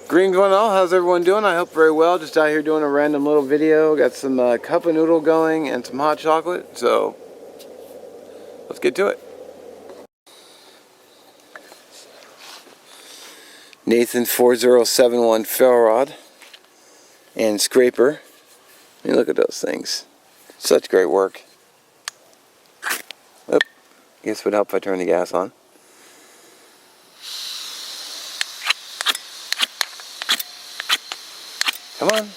Greetings one and all, how's everyone doing? I hope very well. Just out here doing a random little video. Got some cup of noodle going and some hot chocolate, so let's get to it. Nathan 4071 ferro rod and scraper. I mean, look at those things. Such great work. Oh, guess it would help if I turn the gas on. Come on.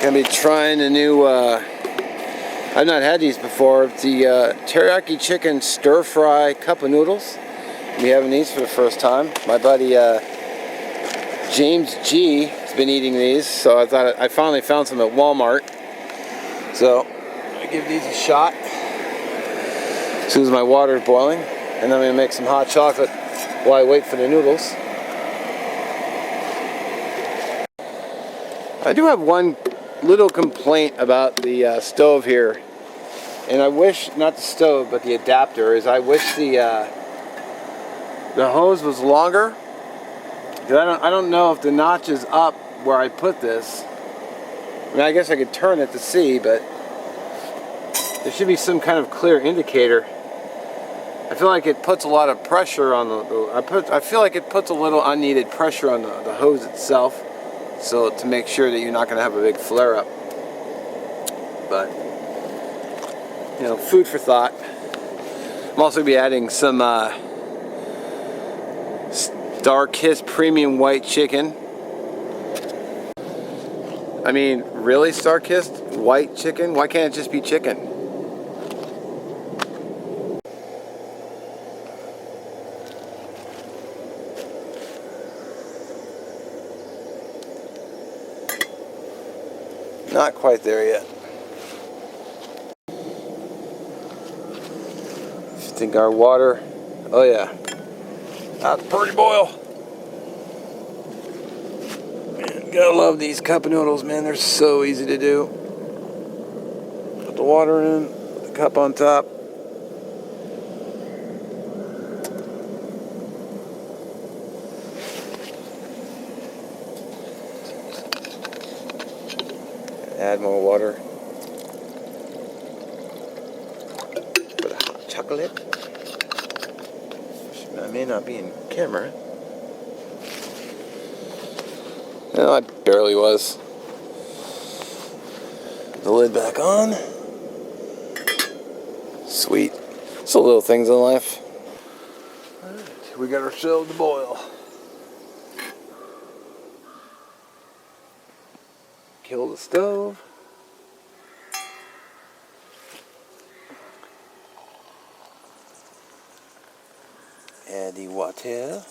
Gonna be trying the new, I've not had these before, the teriyaki chicken stir fry cup of noodles. We having these for the first time. My buddy James G has been eating these, so I thought I finally found some at Walmart. So I give these a shot as soon as my water is boiling, and then I'm gonna make some hot chocolate while I wait for the noodles. I do have one little complaint about the stove here, and I wish, not the stove but the adapter, is I wish the hose was longer. I don't know if the notch is up where I put this. I mean, I guess I could turn it to see, but there should be some kind of clear indicator. I feel like it puts a lot of pressure on I feel like it puts a little unneeded pressure on the hose itself, so to make sure that you're not going to have a big flare up. But you know, food for thought. I'm also going to be adding some Star Kiss premium white chicken. I mean, really, Star Kiss white chicken? Why can't it just be chicken? Not quite there yet. I think our water, oh yeah, that's pretty boil. Man, gotta love these cup of noodles, man. They're so easy to do. Put the water in, put the cup on top. Add more water. For the hot chocolate. I may not be in camera. No, I barely was. The lid back on. Sweet. It's the little things in life. Alright, we got ourselves to boil. Kill the stove. Add the water.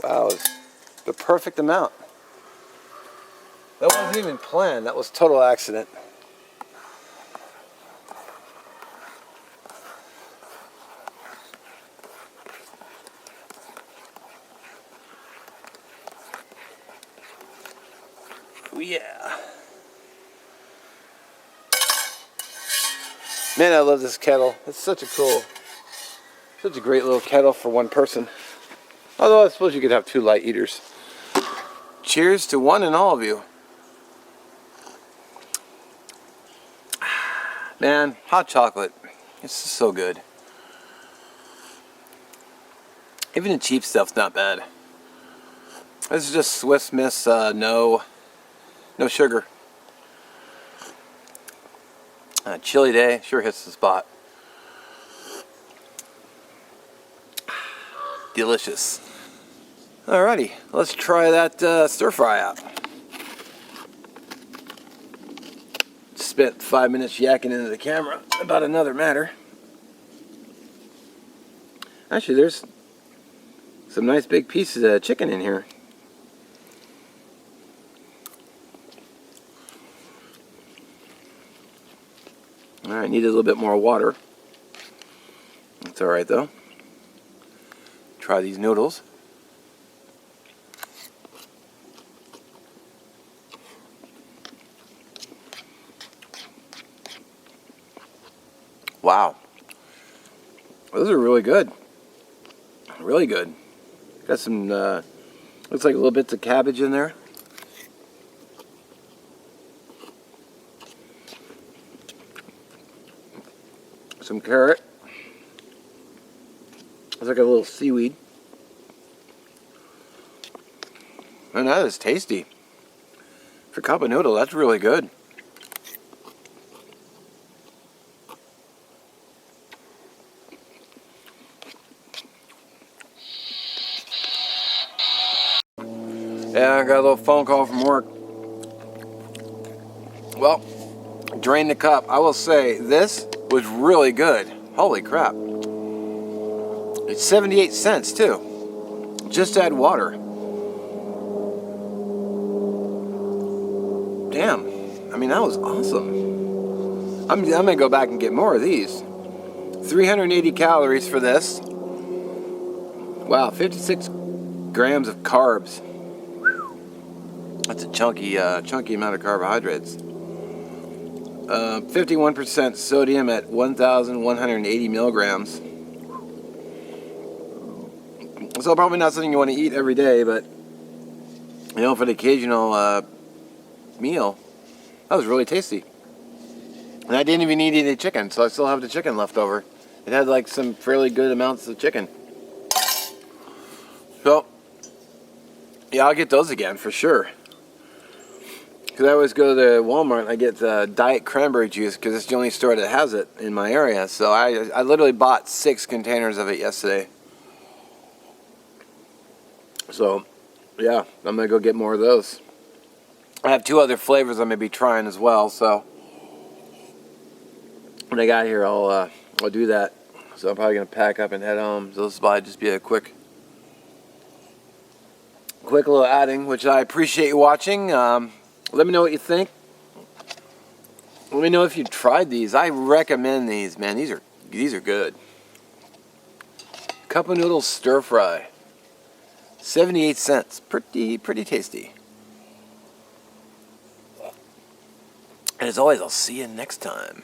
Wow, it's the perfect amount. That wasn't even planned. That was total accident. Oh yeah. Man, I love this kettle. It's such a great little kettle for one person. Although I suppose you could have two light eaters. Cheers to one and all of you. Man, hot chocolate. It's just so good. Even the cheap stuff's not bad. This is just Swiss Miss, no sugar. Chilly day sure hits the spot. Delicious. Alrighty, let's try that stir fry out. Spent 5 minutes yakking into the camera about another matter. Actually, there's some nice big pieces of chicken in here. Alright, need a little bit more water. That's alright though. Try these noodles. Wow. Those are really good. Really good. Got some, looks like little bits of cabbage in there. Some carrot. It's like a little seaweed. And that is tasty. For cup of noodle, that's really good. Yeah, I got a little phone call from work. Well, drain the cup. I will say, this was really good. Holy crap. It's 78 cents too. Just add water. Damn. I mean, that was awesome. I'm going to go back and get more of these. 380 calories for this. Wow, 56 grams of carbs. That's a chunky amount of carbohydrates. 51% sodium at 1,180 milligrams. So probably not something you want to eat every day, but you know, for the occasional meal, that was really tasty. And I didn't even eat any chicken, so I still have the chicken left over. It had like some fairly good amounts of chicken. So, yeah, I'll get those again for sure. Because I always go to Walmart and I get diet cranberry juice because it's the only store that has it in my area. So I literally bought 6 containers of it yesterday. So, yeah, I'm going to go get more of those. I have 2 other flavors I'm going to be trying as well, so when I got here, I'll do that. So I'm probably going to pack up and head home. So this will probably just be a quick little outing, which I appreciate you watching. Let me know what you think. Let me know if you tried these. I recommend these, man. These are good. Cup of Noodle Stir Fry. 78 cents. Pretty tasty. And as always, I'll see you next time.